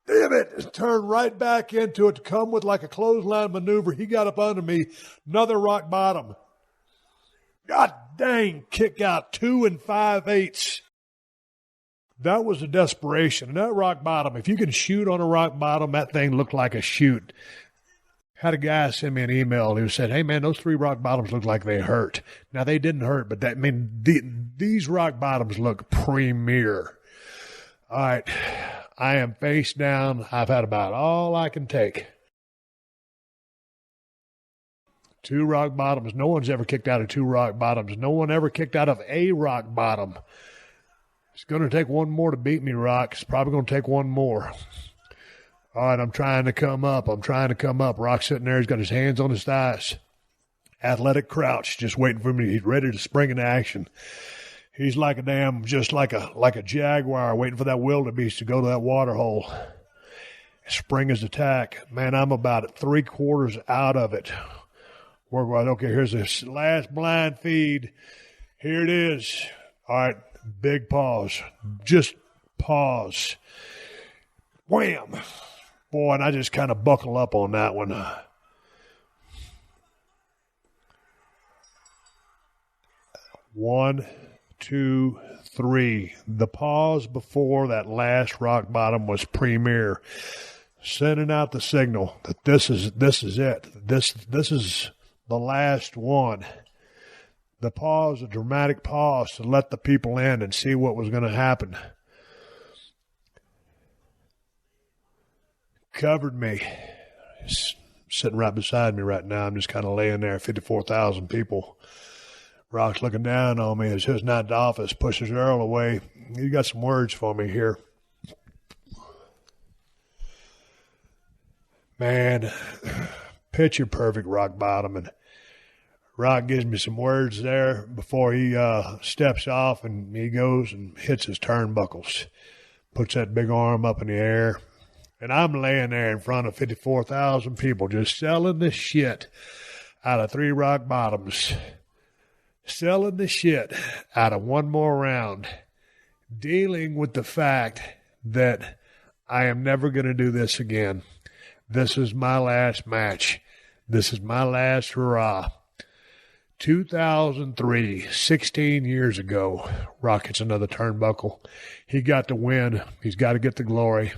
damn it. Turned right back into it to come with like a clothesline maneuver. He got up under me. Another rock bottom. God dang, kick out 2 5/8. That was a desperation. And that rock bottom, if you can shoot on a rock bottom, that thing looked like a shoot. Had a guy send me an email who said, hey, man, those 3 rock bottoms look like they hurt. Now, they didn't hurt, but these rock bottoms look premier. All right, I am face down. I've had about all I can take. 2 rock bottoms. No one's ever kicked out of 2 rock bottoms. No one ever kicked out of a rock bottom. It's going to take one more to beat me, Rock. It's probably going to take one more. All right, I'm trying to come up. Rock's sitting there. He's got his hands on his thighs. Athletic crouch, just waiting for me. He's ready to spring into action. He's like a jaguar waiting for that wildebeest to go to that water hole. Spring his attack. Man, I'm about 3/4 out of it. We're going, okay, here's this last blind feed. Here it is. All right, big pause. Just pause. Wham! Boy, and I just kind of buckle up on that one. 1, 2, 3. The pause before that last rock bottom was premier. Sending out the signal that this is it. This is the last one. The pause, a dramatic pause to let the people in and see what was going to happen. Covered me. It's sitting right beside me right now. I'm just kind of laying there, 54,000 people. Rock's looking down on me as his night office pushes Earl away. You got some words for me here. Man, picture perfect rock bottom, and Rock gives me some words there before he steps off, and he goes and hits his turnbuckles. puts that big arm up in the air. And I'm laying there in front of 54,000 people just selling the shit out of 3 rock bottoms. Selling the shit out of one more round. Dealing with the fact that I am never going to do this again. This is my last match. This is my last hurrah. 2003, 16 years ago, Rock hits another turnbuckle. He got the win. He's got to get the glory.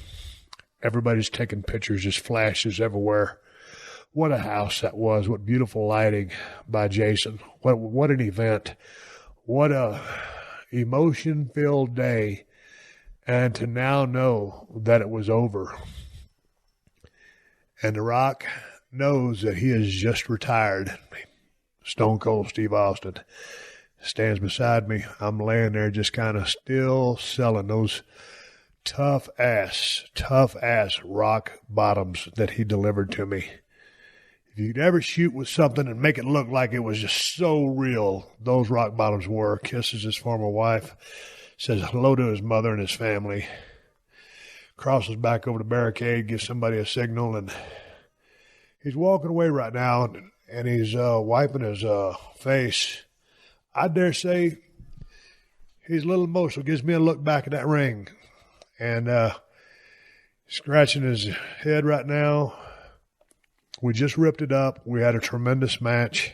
Everybody's taking pictures, just flashes everywhere. What a house that was. What beautiful lighting by Jason. What an event. What a emotion-filled day. And to now know that it was over. And The Rock knows that he has just retired. Stone Cold Steve Austin stands beside me. I'm laying there just kind of still selling those tough ass rock bottoms that he delivered to me. If you'd ever shoot with something and make it look like it was just so real, those rock bottoms were. Kisses his former wife, says hello to his mother and his family, crosses back over the barricade, gives somebody a signal, and he's walking away right now, and he's wiping his face. I dare say he's a little emotional. Gives me a look back at that ring. And scratching his head right now. We just ripped it up. We had a tremendous match.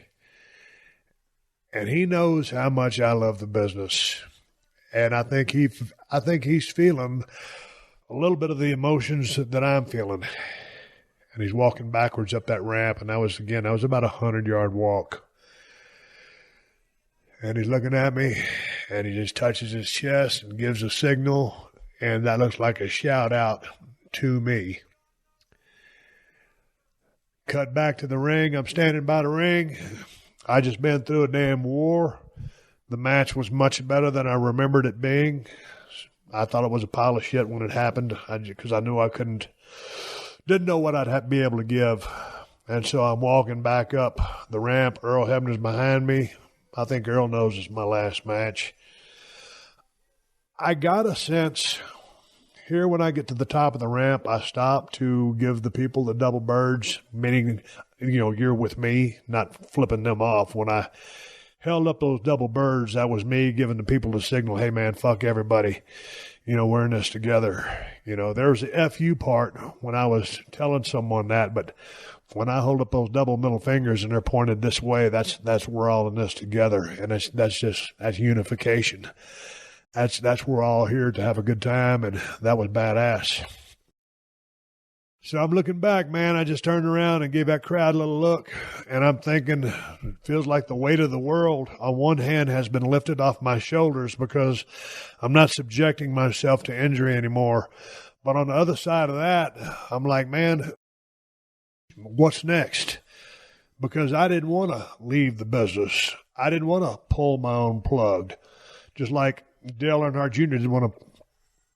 And he knows how much I love the business. And I think he's feeling a little bit of the emotions that I'm feeling. And he's walking backwards up that ramp. And that was about a 100-yard walk. And he's looking at me, and he just touches his chest and gives a signal, and that looks like a shout out to me. Cut back to the ring. I'm standing by the ring. I just been through a damn war. The match was much better than I remembered it being. I thought it was a pile of shit when it happened because I knew I didn't know what I'd be able to give. And so I'm walking back up the ramp. Earl Hebner's behind me. I think Earl knows it's my last match. I got a sense here when I get to the top of the ramp, I stop to give the people the double birds, meaning, you're with me, not flipping them off. When I held up those double birds, that was me giving the people the signal, hey, man, fuck everybody. We're in this together. There was the FU part when I was telling someone that, but when I hold up those double middle fingers and they're pointed this way, that's we're all in this together, and that's unification. That's we're all here to have a good time, and that was badass. So I'm looking back, man. I just turned around and gave that crowd a little look, and I'm thinking, it feels like the weight of the world on one hand has been lifted off my shoulders because I'm not subjecting myself to injury anymore. But on the other side of that, I'm like, man, what's next? Because I didn't want to leave the business. I didn't want to pull my own plug. Just like Dale Earnhardt Jr. didn't want to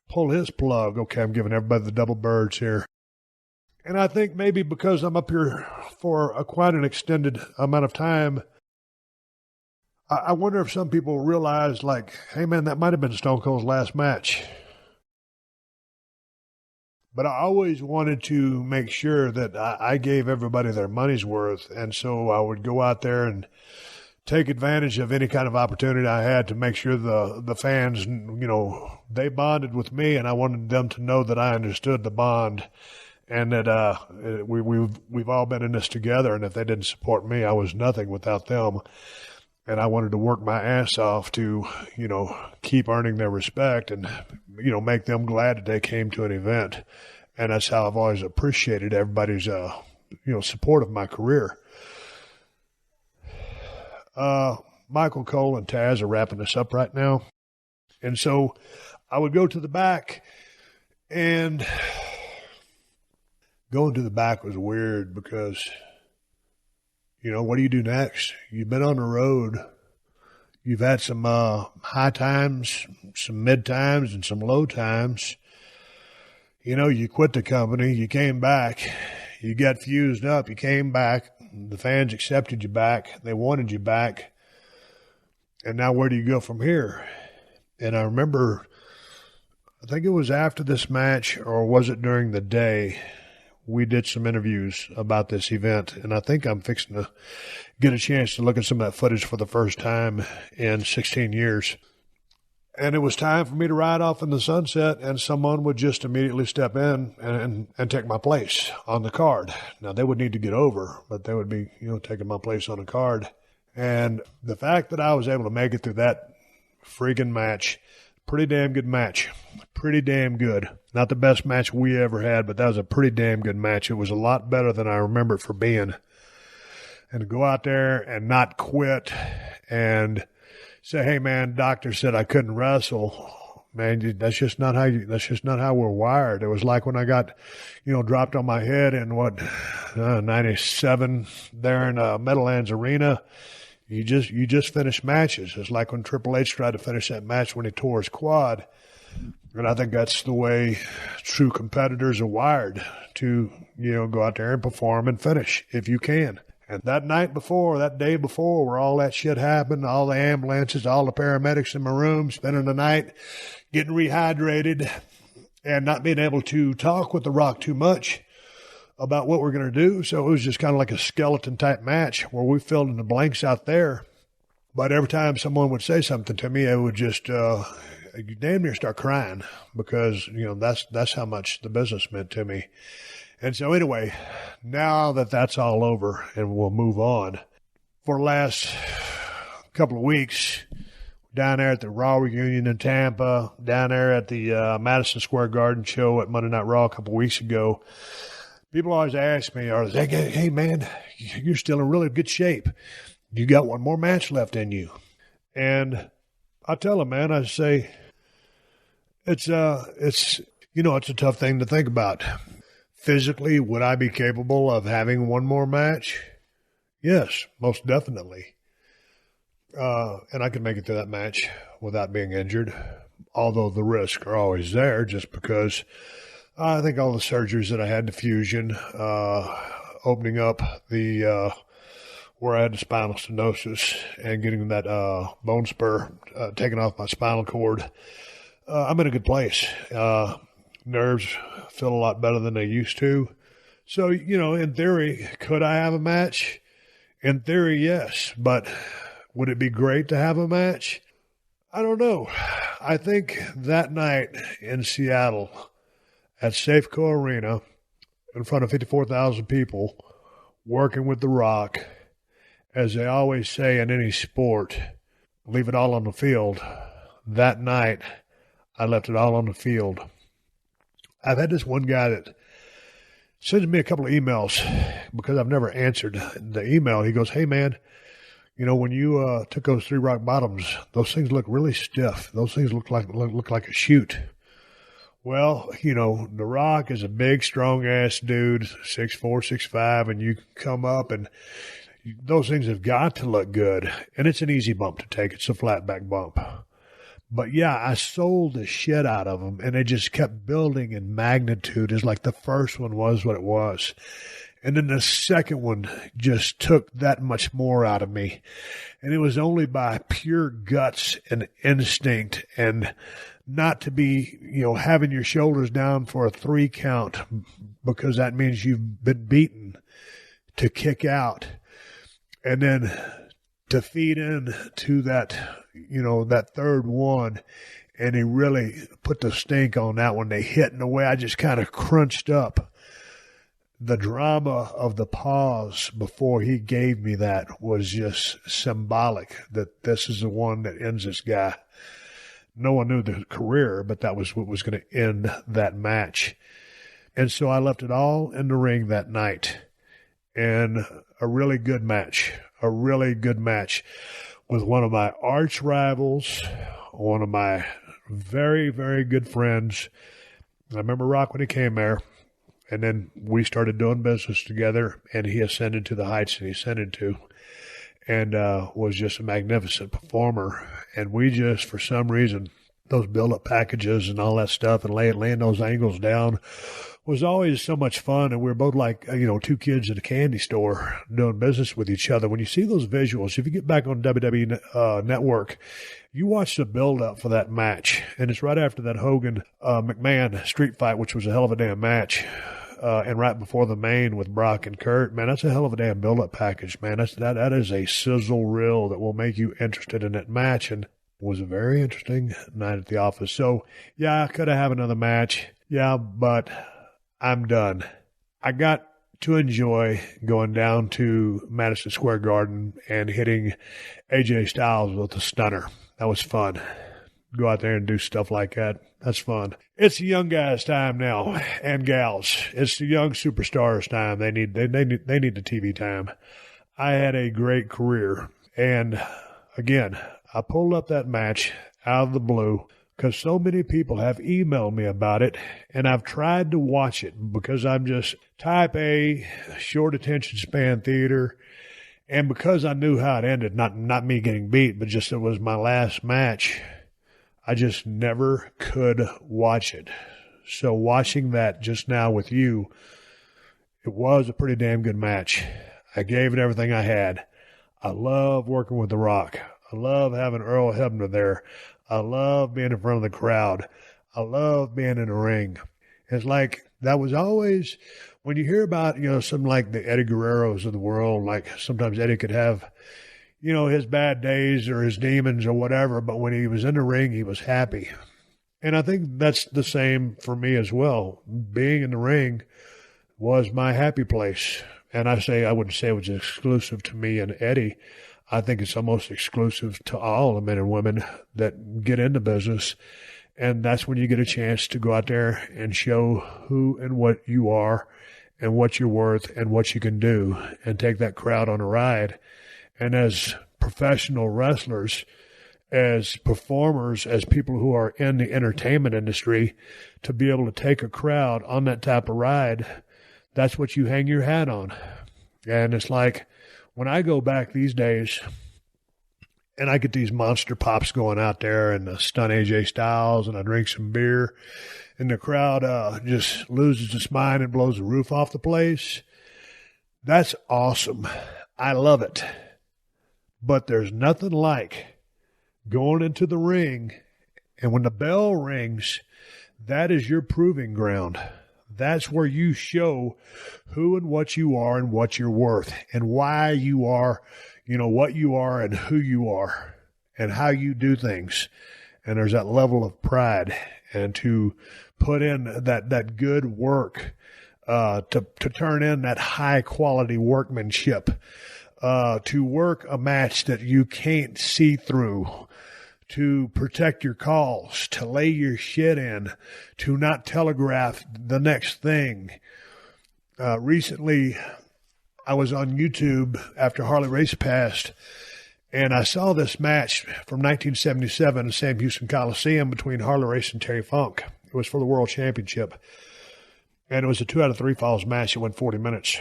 pull his plug. Okay, I'm giving everybody the double birds here. And I think maybe because I'm up here for quite an extended amount of time, I wonder if some people realize, like, hey, man, that might have been Stone Cold's last match. But I always wanted to make sure that I gave everybody their money's worth. And so I would go out there and take advantage of any kind of opportunity I had to make sure the fans, they bonded with me, and I wanted them to know that I understood the bond and that we've all been in this together. And if they didn't support me, I was nothing without them. And I wanted to work my ass off to, keep earning their respect and, make them glad that they came to an event. And that's how I've always appreciated everybody's, support of my career. Michael Cole and Taz are wrapping this up right now. And so I would go to the back, and going to the back was weird because, what do you do next? You've been on the road. You've had some high times, some mid times, and some low times. You quit the company. You came back. You got fused up. You came back. The fans accepted you back. They wanted you back. And now where do you go from here? And I remember I think it was after this match, or was it during the day, we did some interviews about this event, and I think I'm fixing to get a chance to look at some of that footage for the first time in 16 years. And it was time for me to ride off in the sunset, and someone would just immediately step in and take my place on the card. Now, they would need to get over, but they would be, taking my place on the card. And the fact that I was able to make it through that freaking match, pretty damn good match. Pretty damn good. Not the best match we ever had, but that was a pretty damn good match. It was a lot better than I remember it for being. And to go out there and not quit and say, hey man, doctor said I couldn't wrestle. Man, that's just not how we're wired. It was like when I got, dropped on my head in 97 there in Meadowlands Arena. You just finish matches. It's like when Triple H tried to finish that match when he tore his quad. And I think that's the way true competitors are wired to, go out there and perform and finish if you can. And that night before, that day before, where all that shit happened, all the ambulances, all the paramedics in my room, spending the night getting rehydrated and not being able to talk with The Rock too much about what we're going to do. So it was just kind of like a skeleton type match where we filled in the blanks out there. But every time someone would say something to me, I would just you damn near start crying because, that's how much the business meant to me. And so anyway, now that that's all over and we'll move on, for the last couple of weeks, down there at the Raw reunion in Tampa, down there at the Madison Square Garden show at Monday Night Raw a couple of weeks ago, people always ask me, hey man, you're still in really good shape. You got one more match left in you. And I tell them, man, I say, it's a tough thing to think about. Physically, would I be capable of having one more match? Yes, most definitely. And I could make it through that match without being injured, although the risks are always there just because I think all the surgeries that I had, the fusion, opening up the where I had the spinal stenosis and getting that bone spur taken off my spinal cord, I'm in a good place. Nerves feel a lot better than they used to. So, in theory, could I have a match? In theory, yes. But would it be great to have a match? I don't know. I think that night in Seattle at Safeco Arena in front of 54,000 people working with The Rock, as they always say in any sport, leave it all on the field. That night, I left it all on the field. I've had this one guy that sends me a couple of emails because I've never answered the email. He goes, hey, man, when you took those 3 rock bottoms, those things look really stiff. Those things look like a chute. Well, The Rock is a big, strong-ass dude, 6'4", 6'5", and you come up and those things have got to look good. And it's an easy bump to take. It's a flat back bump. But yeah, I sold the shit out of them, and they just kept building in magnitude. It's like the first one was what it was. And then the second one just took that much more out of me. And it was only by pure guts and instinct and not to be, having your shoulders down for a 3 count because that means you've been beaten, to kick out. And then to feed in to that, that third one, and he really put the stink on that one. They hit in the way I just kind of crunched up. The drama of the pause before he gave me that was just symbolic that this is the one that ends this guy. No one knew the career, but that was what was going to end that match. And so I left it all in the ring that night. And a really good match with one of my arch rivals, one of my very, very good friends. I remember Rock when he came there, and then we started doing business together, and he ascended to the heights that he ascended to, and was just a magnificent performer. And we just, for some reason, those build-up packages and all that stuff and laying those angles down was always so much fun, and we were both like, two kids at a candy store doing business with each other. When you see those visuals, if you get back on WWE Network, you watch the build-up for that match, and it's right after that Hogan-McMahon street fight, which was a hell of a damn match, and right before the main with Brock and Kurt. Man, that's a hell of a damn build-up package, man. That is a sizzle reel that will make you interested in that match, and it was a very interesting night at the office. So, yeah, I could have another match. Yeah, but I'm done. I got to enjoy going down to Madison Square Garden and hitting AJ Styles with a stunner. That was fun. Go out there and do stuff like that. That's fun. It's the young guys' time now, and gals. It's the young superstars' time. They need the TV time. I had a great career, and again, I pulled up that match out of the blue, because so many people have emailed me about it, and I've tried to watch it because I'm just type A, short attention span theater, and because I knew how it ended, not me getting beat, but just it was my last match, I just never could watch it. So watching that just now with you, it was a pretty damn good match. I gave it everything I had. I love working with The Rock. I love having Earl Hebner there. I love being in front of the crowd. I love being in the ring. It's like that was always, when you hear about, something like the Eddie Guerreros of the world, like sometimes Eddie could have, his bad days or his demons or whatever, but when he was in the ring, he was happy. And I think that's the same for me as well. Being in the ring was my happy place. And I wouldn't say it was exclusive to me and Eddie. I think it's almost exclusive to all the men and women that get into business. And that's when you get a chance to go out there and show who and what you are and what you're worth and what you can do and take that crowd on a ride. And as professional wrestlers, as performers, as people who are in the entertainment industry, to be able to take a crowd on that type of ride, that's what you hang your hat on. And it's like, when I go back these days and I get these monster pops going out there and stun AJ Styles and I drink some beer and the crowd just loses its mind and blows the roof off the place, that's awesome. I love it. But there's nothing like going into the ring, and when the bell rings, that is your proving ground. That's where you show who and what you are and what you're worth and why you are, what you are and who you are and how you do things. And there's that level of pride, and to put in that good work, to turn in that high quality workmanship, to work a match that you can't see through, to protect your calls, to lay your shit in, to not telegraph the next thing. Recently, I was on YouTube after Harley Race passed, and I saw this match from 1977 at Sam Houston Coliseum between Harley Race and Terry Funk. It was for the World Championship, and it was a 2 out of 3 falls match. It went 40 minutes.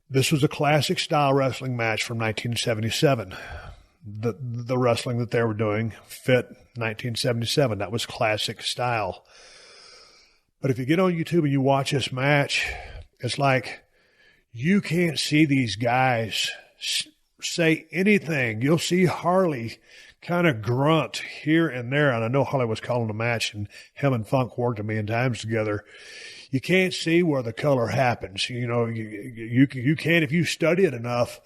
This was a classic style wrestling match from 1977. The wrestling that they were doing fit 1977. That was classic style. But if you get on YouTube and you watch this match, it's like you can't see these guys say anything. You'll see Harley kind of grunt here and there. And I know Harley was calling the match, and him and Funk worked a million times together. You can't see where the color happens. You can if you study it enough.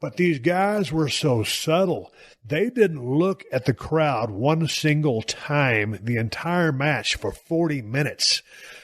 But these guys were so subtle. They didn't look at the crowd one single time the entire match for 40 minutes.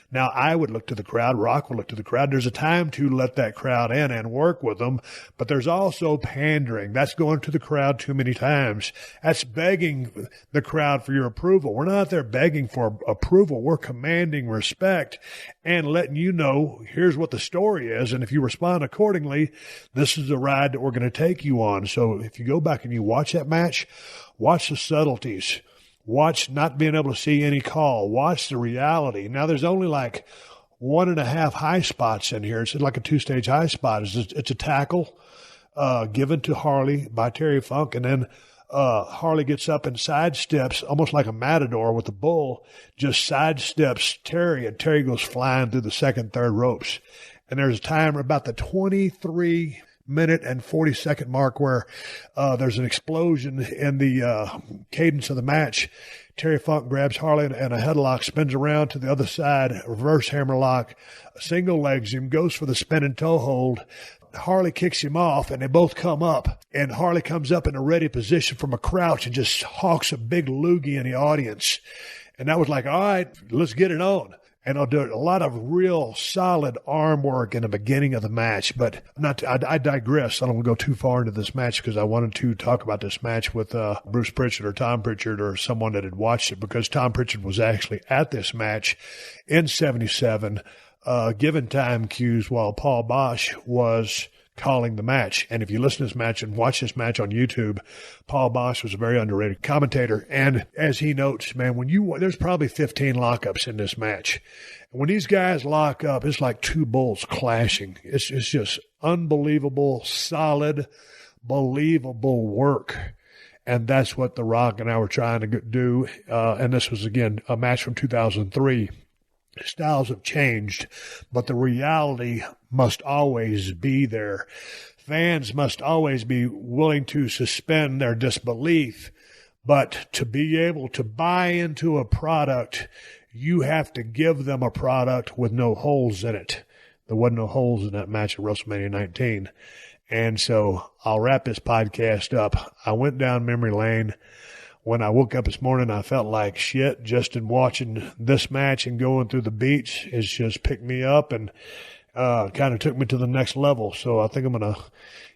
Now, I would look to the crowd. Rock would look to the crowd. There's a time to let that crowd in and work with them. But there's also pandering. That's going to the crowd too many times. That's begging the crowd for your approval. We're not there begging for approval. We're commanding respect and letting you know, here's what the story is. And if you respond accordingly, this is the ride that we're going to take you on. So if you go back and you watch that match, watch the subtleties. Watch not being able to see any call. Watch the reality. Now, there's only like 1.5 high spots in here. It's like a 2-stage high spot. It's a tackle given to Harley by Terry Funk, and then Harley gets up and sidesteps, almost like a matador with the bull, just sidesteps Terry, and Terry goes flying through the second, third ropes. And there's a time about the 23-minute and 40-second mark where there's an explosion in the cadence of the match. Terry Funk grabs Harley and a headlock, spins around to the other side, reverse hammerlock, single legs him, goes for the spinning toe hold. Harley kicks him off, and they both come up. And Harley comes up in a ready position from a crouch and just hawks a big loogie in the audience. And that was like, all right, let's get it on. And I'll do a lot of real solid arm work in the beginning of the match. But I digress. I don't want to go too far into this match because I wanted to talk about this match with Bruce Pritchard or Tom Pritchard or someone that had watched it, because Tom Pritchard was actually at this match in 77, given time cues while Paul Bosch was calling the match. And if you listen to this match and watch this match on YouTube, Paul Bosch was a very underrated commentator. And as he notes, man, there's probably 15 lockups in this match. And when these guys lock up, it's like two bulls clashing. It's just unbelievable, solid, believable work. And that's what The Rock and I were trying to do. And this was, again, a match from 2003. Styles have changed, but the reality must always be there. Fans must always be willing to suspend their disbelief, but to be able to buy into a product, you have to give them a product with no holes in it. There wasn't no holes in that match at WrestleMania 19. And so I'll wrap this podcast up. I went down memory lane. When I woke up this morning, I felt like shit. Just in watching this match and going through the beats, it's just picked me up and kind of took me to the next level. So I think I'm going to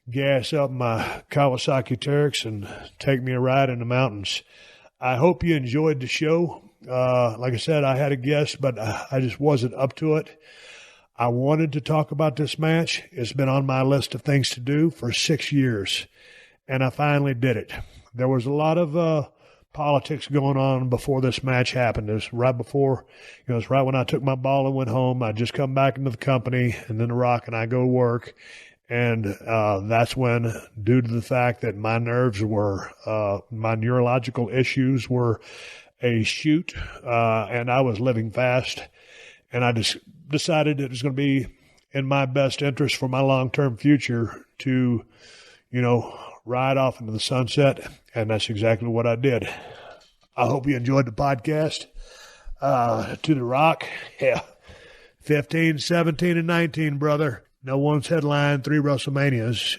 gas up my Kawasaki Teryx and take me a ride in the mountains. I hope you enjoyed the show. Like I said, I had a guest, but I just wasn't up to it. I wanted to talk about this match. It's been on my list of things to do for 6 years, and I finally did it. There was a lot of politics going on before this match happened. It was right before, it was right when I took my ball and went home. I just come back into the company, and then The Rock and I go to work. And that's when, due to the fact that my nerves were, my neurological issues were a shoot, and I was living fast. And I just decided it was going to be in my best interest for my long-term future to, ride off into the sunset, and that's exactly what I did. I hope you enjoyed the podcast. To The Rock, 15, 17, and 19, brother. No one's headlined 3 WrestleManias,